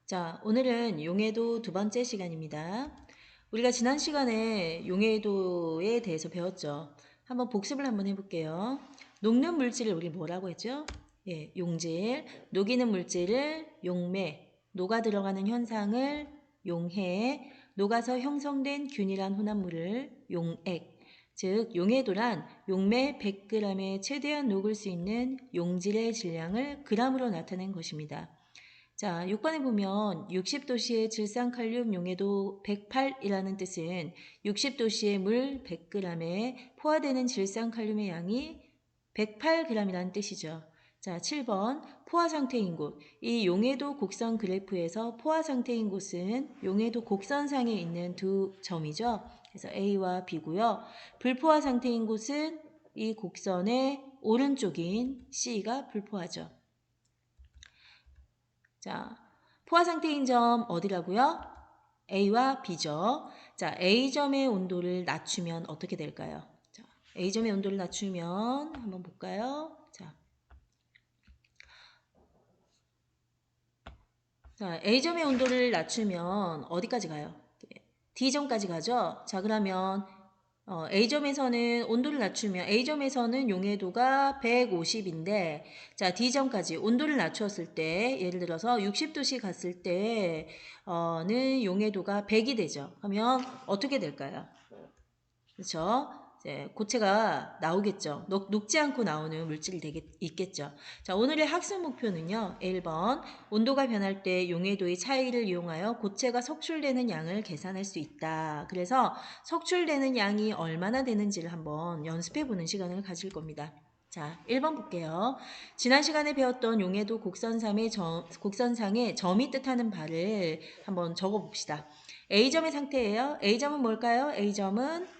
자, 오늘은 용해도 두 번째 시간입니다. 우리가 지난 시간에 용해도에 대해서 배웠죠. 한번 복습을 한번 해볼게요. 녹는 물질을 우리 뭐라고 했죠? 예, 용질. 녹이는 물질을 용매. 녹아 들어가는 현상을 용해. 녹아서 형성된 균일한 혼합물을 용액. 즉, 용해도란 용매 100g에 최대한 녹을 수 있는 용질의 질량을 g으로 나타낸 것입니다. 자, 6번에 보면 60도씨의 질산칼륨 용해도 108이라는 뜻은 60도씨의 물 100g에 포화되는 질산칼륨의 양이 108g이라는 뜻이죠. 자, 7번 포화 상태인 곳. 이 용해도 곡선 그래프에서 포화 상태인 곳은 용해도 곡선상에 있는 두 점이죠. 그래서 A와 B고요. 불포화 상태인 곳은 이 곡선의 오른쪽인 C가 불포화죠. 자, 포화 상태인 점 어디라고요? A와 B죠. 자, A점의 온도를 낮추면 어떻게 될까요? 자, A점의 온도를 낮추면 한번 볼까요? 자, A점의 온도를 낮추면 어디까지 가요? D점까지 가죠? 자, 그러면 A점에서는 온도를 낮추면 A점에서는 용해도가 150인데 자 D점까지 온도를 낮추었을 때 예를 들어서 60도씨 갔을 때는 용해도가 100이 되죠. 그러면 어떻게 될까요? 그렇죠? 이제 고체가 나오겠죠. 녹지 않고 나오는 물질이 있겠죠. 자, 오늘의 학습 목표는요. 1번 온도가 변할 때 용해도의 차이를 이용하여 고체가 석출되는 양을 계산할 수 있다. 그래서 석출되는 양이 얼마나 되는지를 한번 연습해보는 시간을 가질 겁니다. 자, 1번 볼게요. 지난 시간에 배웠던 용해도 곡선상의 점이 뜻하는 바를 한번 적어봅시다. A점의 상태예요. A점은 뭘까요? A점은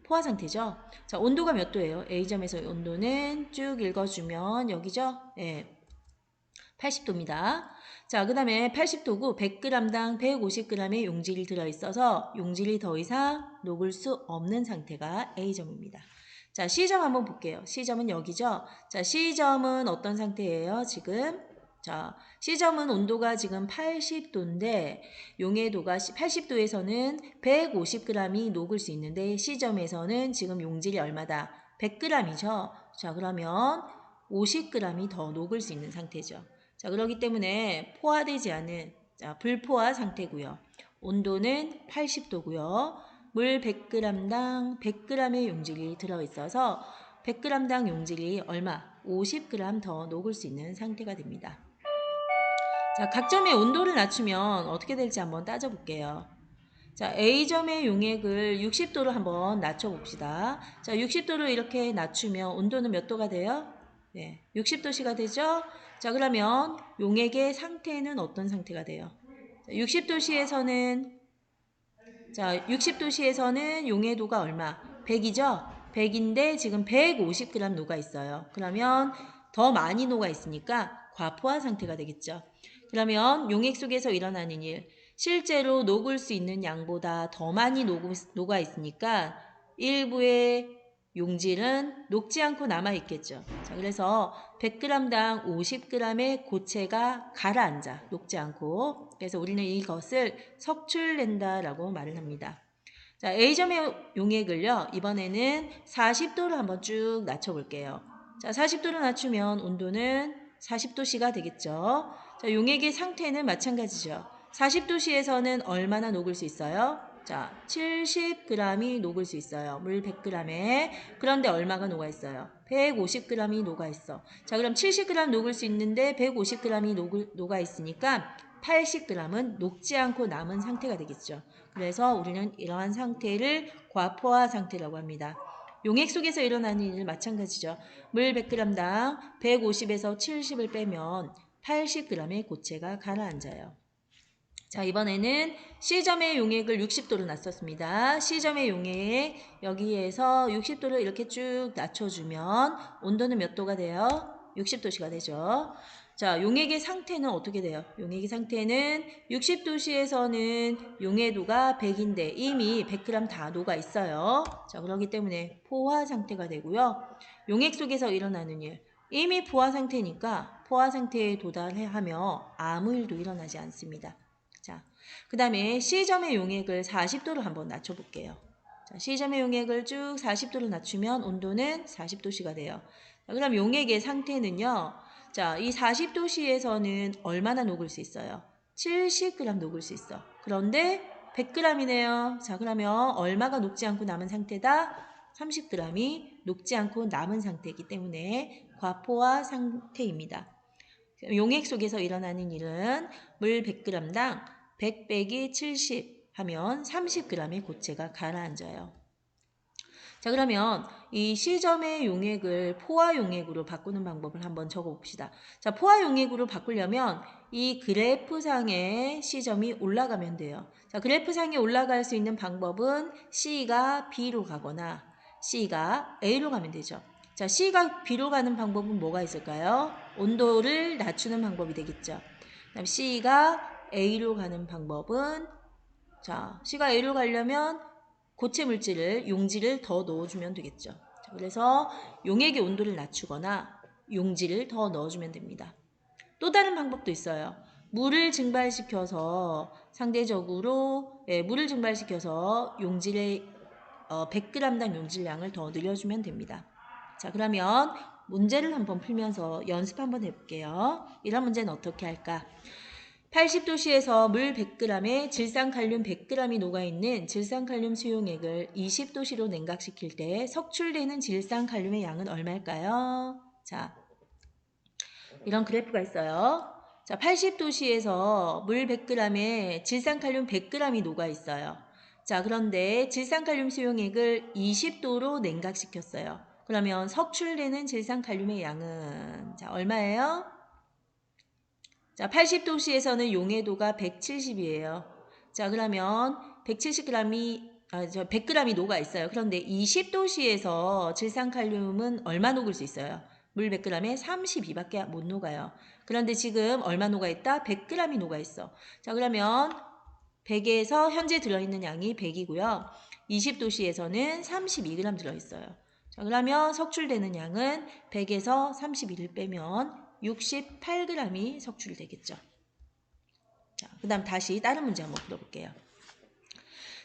포화 상태죠. 자, 온도가 몇 도예요? A점에서 온도는 쭉 읽어주면 여기죠? 예, 80도입니다. 자, 그 다음에 80도고 100g당 150g의 용질이 들어있어서 용질이 더 이상 녹을 수 없는 상태가 A점입니다. 자, C점 한번 볼게요. C점은 여기죠? 자, C점은 어떤 상태예요? 지금 자, C점은 온도가 지금 80도인데 용해도가 80도에서는 150g이 녹을 수 있는데 C점에서는 지금 용질이 얼마다? 100g이죠. 자, 그러면 50g이 더 녹을 수 있는 상태죠. 자, 그렇기 때문에 포화되지 않은 불포화 상태고요. 온도는 80도고요. 물 100g당 100g의 용질이 들어있어서 100g당 용질이 얼마? 50g 더 녹을 수 있는 상태가 됩니다. 자, 각 점의 온도를 낮추면 어떻게 될지 한번 따져볼게요. 자, A점의 용액을 60도로 한번 낮춰봅시다. 자, 60도로 이렇게 낮추면 온도는 몇 도가 돼요? 네, 60도씨가 되죠? 자, 그러면 용액의 상태는 어떤 상태가 돼요? 60도씨에서는 용해도가 얼마? 100이죠? 100인데 지금 150g 녹아 있어요. 그러면 더 많이 녹아 있으니까 과포화 상태가 되겠죠. 그러면 용액 속에서 일어나는 일, 실제로 녹을 수 있는 양보다 더 많이 녹아 있으니까 일부의 용질은 녹지 않고 남아 있겠죠. 자, 그래서 100g당 50g의 고체가 가라앉아 녹지 않고. 그래서 우리는 이것을 석출낸다라고 말을 합니다. 자, A점의 용액을요. 이번에는 40도로 한번 쭉 낮춰볼게요. 자, 40도로 낮추면 온도는 40도씨가 되겠죠. 자, 용액의 상태는 마찬가지죠. 40도씨에서는 얼마나 녹을 수 있어요? 자, 70g이 녹을 수 있어요. 물 100g에. 그런데 얼마가 녹아 있어요? 150g이 녹아 있어. 자, 그럼 70g 녹을 수 있는데 150g이 녹아 있으니까 80g은 녹지 않고 남은 상태가 되겠죠. 그래서 우리는 이러한 상태를 과포화 상태라고 합니다. 용액 속에서 일어나는 일 마찬가지죠. 물 100g당 150에서 70을 빼면 80g의 고체가 가라앉아요. 자, 이번에는 C점의 용액을 60도로 낮췄습니다. C점의 용액 여기에서 60도를 이렇게 쭉 낮춰주면 온도는 몇 도가 돼요? 60도씨가 되죠. 자, 용액의 상태는 어떻게 돼요? 용액의 상태는 60도씨에서는 용해도가 100인데 이미 100g 다 녹아 있어요. 자, 그렇기 때문에 포화 상태가 되고요. 용액 속에서 일어나는 일, 이미 포화 상태니까 포화 상태에 도달하며 아무 일도 일어나지 않습니다. 자, 그 다음에 C점의 용액을 40도로 한번 낮춰볼게요. 자, C점의 용액을 쭉 40도로 낮추면 온도는 40도씨가 돼요. 자, 그럼 용액의 상태는요. 자, 이 40도씨에서는 얼마나 녹을 수 있어요? 70g 녹을 수 있어. 그런데 100g이네요. 자, 그러면 얼마가 녹지 않고 남은 상태다? 30g이 녹지 않고 남은 상태이기 때문에 과포화 상태입니다. 용액 속에서 일어나는 일은 물 100g당 100 빼기 70 하면 30g의 고체가 가라앉아요. 자, 그러면 이 C점의 용액을 포화 용액으로 바꾸는 방법을 한번 적어봅시다. 자, 포화 용액으로 바꾸려면 이 그래프상에 C점이 올라가면 돼요. 자, 그래프상에 올라갈 수 있는 방법은 C가 B로 가거나 C가 A로 가면 되죠. 자, C가 B로 가는 방법은 뭐가 있을까요? 온도를 낮추는 방법이 되겠죠. 그다음 C가 A로 가는 방법은 자, C가 A로 가려면 고체 물질을 용지를 더 넣어주면 되겠죠. 자, 그래서 용액의 온도를 낮추거나 용지를 더 넣어주면 됩니다. 또 다른 방법도 있어요. 물을 증발시켜서 상대적으로 물을 증발시켜서 용질의 100g당 용질량을 더 늘려주면 됩니다. 자, 그러면 문제를 한번 풀면서 연습 한번 해볼게요. 이런 문제는 어떻게 할까? 80도씨에서 물 100g에 질산칼륨 100g이 녹아있는 질산칼륨 수용액을 20도씨로 냉각시킬 때 석출되는 질산칼륨의 양은 얼마일까요? 자, 이런 그래프가 있어요. 자, 80도씨에서 물 100g에 질산칼륨 100g이 녹아있어요. 자, 그런데 질산칼륨 수용액을 20도로 냉각시켰어요. 그러면 석출되는 질산칼륨의 양은 자, 얼마예요? 자, 80도씨에서는 용해도가 170이에요. 자, 그러면 100g이 녹아 있어요. 그런데 20도씨에서 질산칼륨은 얼마 녹을 수 있어요? 물 100g에 32밖에 못 녹아요. 그런데 지금 얼마 녹아 있다? 100g이 녹아 있어. 자, 그러면 100에서 현재 들어있는 양이 100이고요. 20도씨에서는 32g 들어있어요. 자, 그러면 석출되는 양은 100에서 32를 빼면 68g이 석출되겠죠. 자, 그 다음 다시 다른 문제 한번 풀어볼게요.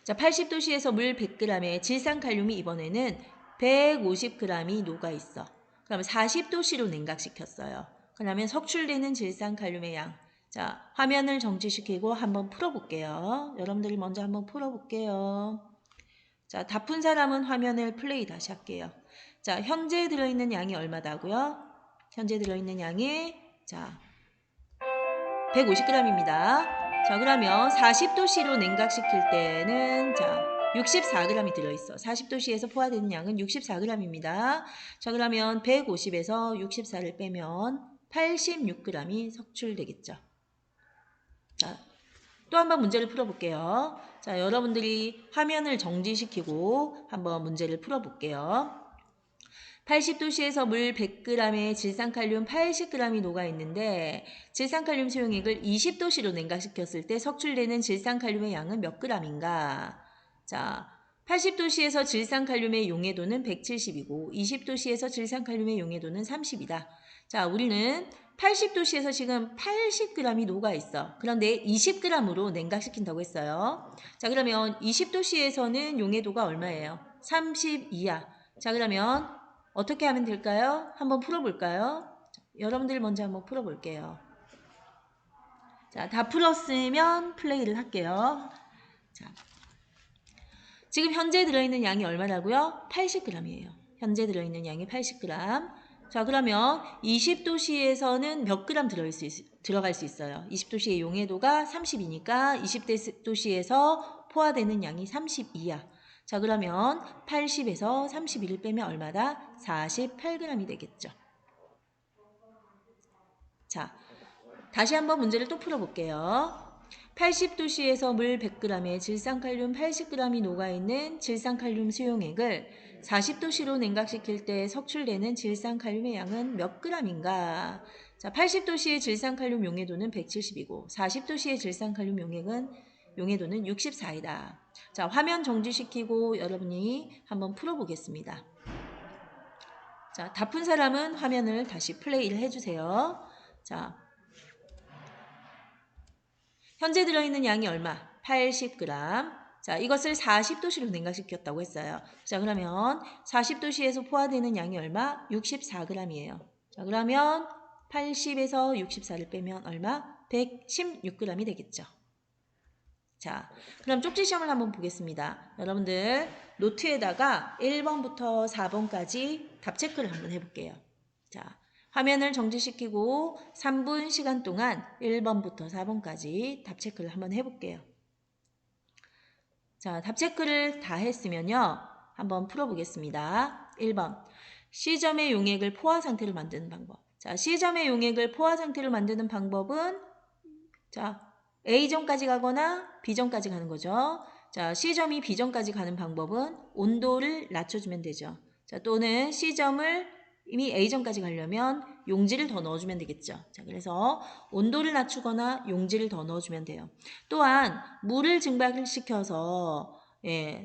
자, 80도씨에서 물 100g에 질산칼륨이 이번에는 150g이 녹아있어. 그러면 40도씨로 냉각시켰어요. 그러면 석출되는 질산칼륨의 양. 자, 화면을 정지시키고 한번 풀어볼게요. 여러분들이 먼저 한번 풀어볼게요. 자, 다 푼 사람은 화면을 플레이 다시 할게요. 자, 현재 들어있는 양이 얼마다고요? 현재 들어있는 양이 자 150g입니다. 자, 그러면 40도씨로 냉각시킬 때는 자 64g이 들어있어. 40도씨에서 포화되는 양은 64g입니다. 자, 그러면 150에서 64를 빼면 86g이 석출되겠죠. 자, 또 한번 문제를 풀어볼게요. 자, 여러분들이 화면을 정지시키고 한번 문제를 풀어볼게요. 80도씨에서 물 100g에 질산칼륨 80g이 녹아있는데 질산칼륨 수용액을 20도씨로 냉각시켰을 때 석출되는 질산칼륨의 양은 몇 g인가? 자, 80도씨에서 질산칼륨의 용해도는 170이고 20도씨에서 질산칼륨의 용해도는 30이다. 자, 우리는 80도씨에서 지금 80g이 녹아있어. 그런데 20g으로 냉각시킨다고 했어요. 자, 그러면 20도씨에서는 용해도가 얼마예요? 32야. 자, 그러면 어떻게 하면 될까요? 한번 풀어볼까요? 여러분들 먼저 한번 풀어볼게요. 자, 다 풀었으면 플레이를 할게요. 자, 지금 현재 들어있는 양이 얼마라고요? 80g이에요. 현재 들어있는 양이 80g. 자, 그러면 20도씨에서는 몇 g 들어갈 수 있어요? 20도씨의 용해도가 30이니까 20도씨에서 포화되는 양이 32야. 자, 그러면 80에서 31을 빼면 얼마다? 48g이 되겠죠. 자, 다시 한번 문제를 또 풀어볼게요. 80도씨에서 물 100g에 질산칼륨 80g이 녹아있는 질산칼륨 수용액을 40도씨로 냉각시킬 때 석출되는 질산칼륨의 양은 몇 g인가? 자, 80도씨의 질산칼륨 용해도는 170이고 40도씨의 질산칼륨 용해도는 64이다. 자, 화면 정지시키고 여러분이 한번 풀어보겠습니다. 자, 다 푼 사람은 화면을 다시 플레이를 해주세요. 자, 현재 들어있는 양이 얼마? 80g. 자, 이것을 40도씨로 냉각시켰다고 했어요. 자, 그러면 40도씨에서 포화되는 양이 얼마? 64g이에요. 자, 그러면 80에서 64를 빼면 얼마? 116g이 되겠죠. 자, 그럼 쪽지 시험을 한번 보겠습니다. 여러분들 노트에다가 1번부터 4번까지 답 체크를 한번 해볼게요. 자, 화면을 정지시키고 3분 시간 동안 1번부터 4번까지 답 체크를 한번 해볼게요. 자, 답 체크를 다 했으면요. 한번 풀어보겠습니다. 1번. C점의 용액을 포화 상태로 만드는 방법. 자, C점의 용액을 포화 상태로 만드는 방법은 자, A점까지 가거나 B점까지 가는 거죠. 자, C점이 B점까지 가는 방법은 온도를 낮춰주면 되죠. 자, 또는 C점을 이미 A점까지 가려면 용지를 더 넣어주면 되겠죠. 자, 그래서 온도를 낮추거나 용지를 더 넣어주면 돼요. 또한 물을 증발시켜서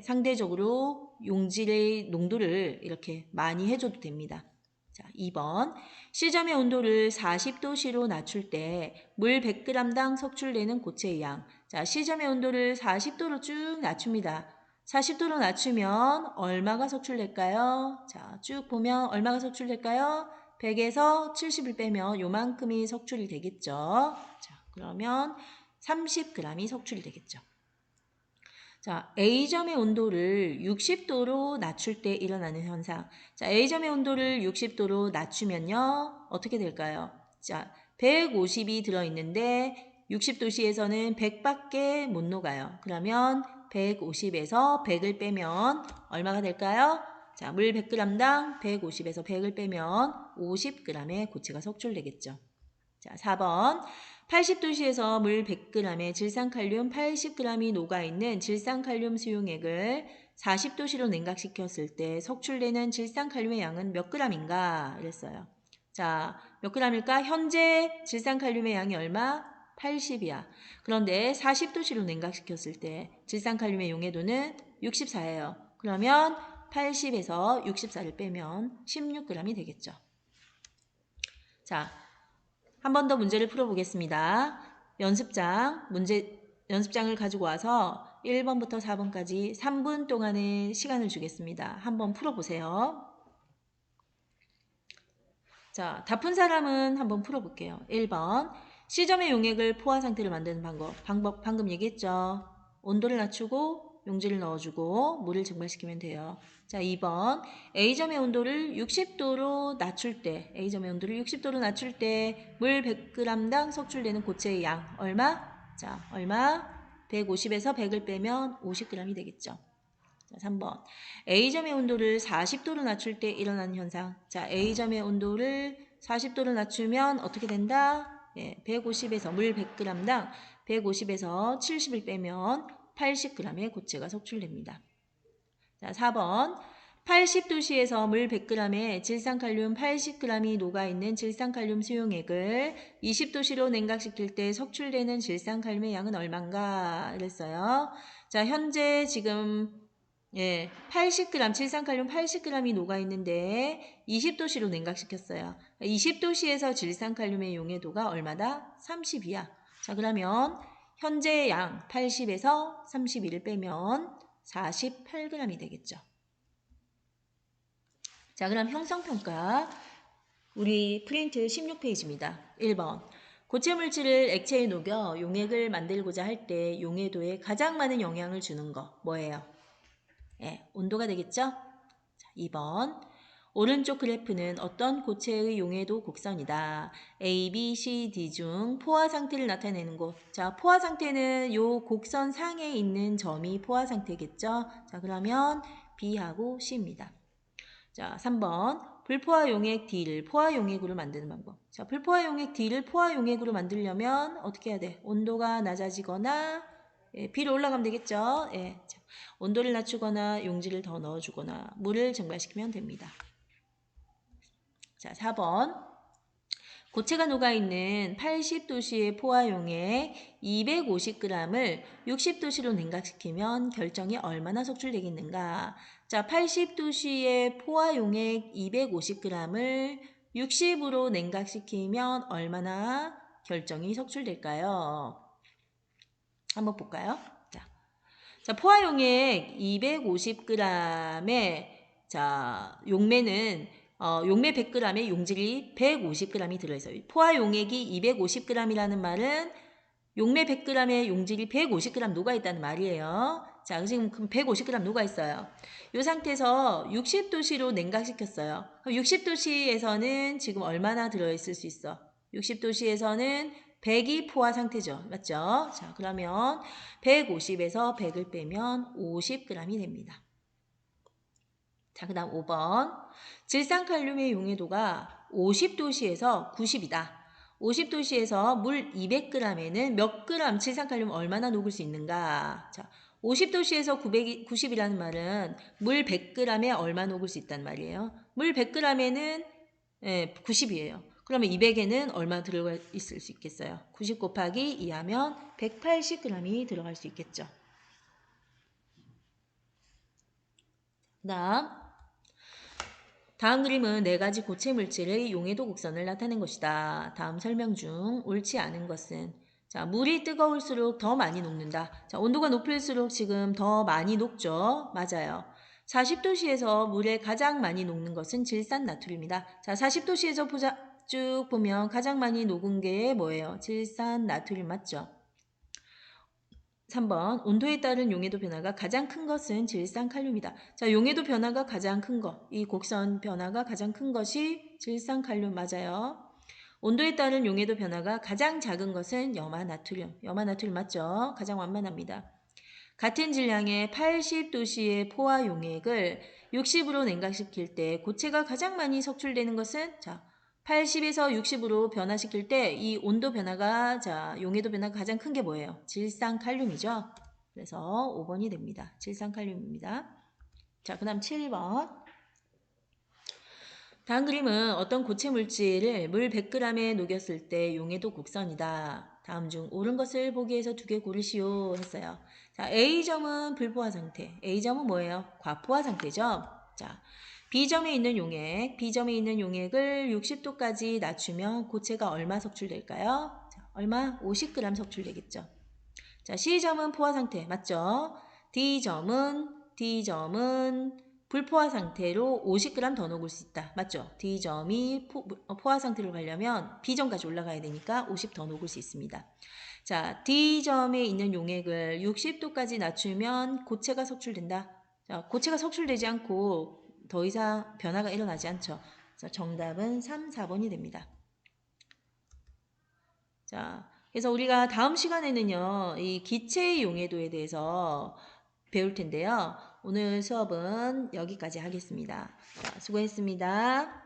상대적으로 용질의 농도를 이렇게 많이 해줘도 됩니다. 자, 2번. C점의 온도를 40도씨로 낮출 때 물 100g당 석출되는 고체의 양. 자, C점의 온도를 40도로 쭉 낮춥니다. 40도로 낮추면 얼마가 석출될까요? 자, 쭉 보면 얼마가 석출될까요? 100에서 70을 빼면 요만큼이 석출이 되겠죠. 자, 그러면 30g이 석출이 되겠죠. 자, A점의 온도를 60도로 낮출 때 일어나는 현상. 자, A점의 온도를 60도로 낮추면요. 어떻게 될까요? 자, 150이 들어있는데 60도씨에서는 100밖에 못 녹아요. 그러면 150에서 100을 빼면 얼마가 될까요? 자, 물 100g당 150에서 100을 빼면 50g의 고체가 석출되겠죠. 자, 4번. 80도씨에서 물 100g에 질산칼륨 80g이 녹아있는 질산칼륨 수용액을 40도씨로 냉각시켰을 때 석출되는 질산칼륨의 양은 몇 g인가? 이랬어요. 자, 몇 g일까? 현재 질산칼륨의 양이 얼마? 80이야. 그런데 40도씨로 냉각시켰을 때 질산칼륨의 용해도는 64예요. 그러면 80에서 64를 빼면 16g이 되겠죠. 자, 한 번 더 문제를 풀어보겠습니다. 연습장을 가지고 와서 1번부터 4번까지 3분 동안의 시간을 주겠습니다. 한번 풀어보세요. 자, 다 푼 사람은 한번 풀어볼게요. 1번. C점의 용액을 포화 상태로 만드는 방법 방금 얘기했죠. 온도를 낮추고 용지를 넣어주고 물을 증발시키면 돼요. 자, 2번. A점의 온도를 60도로 낮출 때, A점의 온도를 60도로 낮출 때 물 100g당 석출되는 고체의 양 얼마? 자, 얼마? 150에서 100을 빼면 50g이 되겠죠. 자, 3번. A점의 온도를 40도로 낮출 때 일어나는 현상. 자, A점의 온도를 40도로 낮추면 어떻게 된다? 150에서 물 100g당 150에서 70을 빼면 80g의 고체가 석출됩니다. 자, 4번. 80도씨에서 물 100g에 질산칼륨 80g이 녹아있는 질산칼륨 수용액을 20도씨로 냉각시킬 때 석출되는 질산칼륨의 양은 얼마인가? 이랬어요. 자, 현재 지금 80g, 질산칼륨 80g이 녹아있는데 20도씨로 냉각시켰어요. 20도씨에서 질산칼륨의 용해도가 얼마다? 32야. 자, 그러면 현재 양 80에서 32를 빼면 48g이 되겠죠. 자, 그럼 형성평가 우리 프린트 16페이지입니다. 1번. 고체 물질을 액체에 녹여 용액을 만들고자 할 때 용해도에 가장 많은 영향을 주는 거 뭐예요? 온도가 되겠죠? 자, 2번. 오른쪽 그래프는 어떤 고체의 용해도 곡선이다. A, B, C, D 중 포화 상태를 나타내는 곳. 자, 포화 상태는 요 곡선 상에 있는 점이 포화 상태겠죠? 자, 그러면 B하고 C입니다. 자, 3번. 불포화 용액 D를 포화 용액으로 만드는 방법. 자, 불포화 용액 D를 포화 용액으로 만들려면 어떻게 해야 돼? 온도가 낮아지거나 B로 올라가면 되겠죠? 자, 온도를 낮추거나 용지를 더 넣어주거나 물을 증발시키면 됩니다. 자, 4번. 고체가 녹아있는 80도씨의 포화용액 250g을 60도씨로 냉각시키면 결정이 얼마나 석출되겠는가? 자, 80도씨의 포화 용액 250g을 60으로 냉각시키면 얼마나 결정이 석출될까요? 한번 볼까요? 자, 포화 용액 250g에 자, 용매는 용매 100g에 용질이 150g이 들어있어요. 포화 용액이 250g이라는 말은 용매 100g에 용질이 150g 녹아있다는 말이에요. 자, 지금 150g 녹아있어요. 이 상태에서 60도씨로 냉각시켰어요. 60도씨에서는 지금 얼마나 들어있을 수 있어? 60도씨에서는 100이 포화 상태죠. 맞죠? 자, 그러면 150에서 100을 빼면 50g이 됩니다. 자, 그 다음 5번. 질산칼륨의 용해도가 50도씨에서 90이다. 50도씨에서 물 200g에는 몇 그램 질산칼륨 얼마나 녹을 수 있는가? 자, 50도씨에서 90이라는 말은 물 100g에 얼마 녹을 수 있다는 말이에요. 물 100g에는 90이에요. 그러면 200에는 얼마 들어가 있을 수 있겠어요? 90 곱하기 2 하면 180g이 들어갈 수 있겠죠. 다음 그림은 4가지 고체 물질의 용해도 곡선을 나타낸 것이다. 다음 설명 중 옳지 않은 것은 자, 물이 뜨거울수록 더 많이 녹는다. 자, 온도가 높을수록 지금 더 많이 녹죠. 맞아요. 40도씨에서 물에 가장 많이 녹는 것은 질산나트륨이다. 자, 40도씨에서 쭉 보면 가장 많이 녹은 게 뭐예요? 질산나트륨 맞죠? 3번 온도에 따른 용해도 변화가 가장 큰 것은 질산칼륨이다. 자, 용해도 변화가 가장 큰 것, 이 곡선 변화가 가장 큰 것이 질산칼륨 맞아요. 온도에 따른 용해도 변화가 가장 작은 것은 염화나트륨. 염화나트륨 맞죠? 가장 완만합니다. 같은 질량의 80도씨의 포화 용액을 60으로 냉각시킬 때 고체가 가장 많이 석출되는 것은 자, 80에서 60으로 변화시킬 때 이 온도 변화가 자, 용해도 변화가 가장 큰 게 뭐예요? 질산칼륨이죠. 그래서 5번이 됩니다. 질산칼륨입니다. 자, 그다음 7번. 다음 그림은 어떤 고체 물질을 물 100g에 녹였을 때 용해도 곡선이다. 다음 중 옳은 것을 보기 위해서 2개 고르시오 했어요. 자, A점은 불포화 상태. A점은 뭐예요? 과포화 상태죠. 자, B점에 있는 용액, B점에 있는 용액을 60도까지 낮추면 고체가 얼마 석출될까요? 자, 얼마? 50g 석출되겠죠. 자, C점은 포화 상태 맞죠? D점은 불포화 상태로 50g 더 녹을 수 있다. 맞죠? D점이 포화 상태로 가려면 B점까지 올라가야 되니까 50 더 녹을 수 있습니다. 자, D점에 있는 용액을 60도까지 낮추면 고체가 석출된다. 자, 고체가 석출되지 않고 더 이상 변화가 일어나지 않죠. 자, 정답은 3, 4번이 됩니다. 자, 그래서 우리가 다음 시간에는요, 이 기체의 용해도에 대해서 배울 텐데요. 오늘 수업은 여기까지 하겠습니다. 자, 수고했습니다.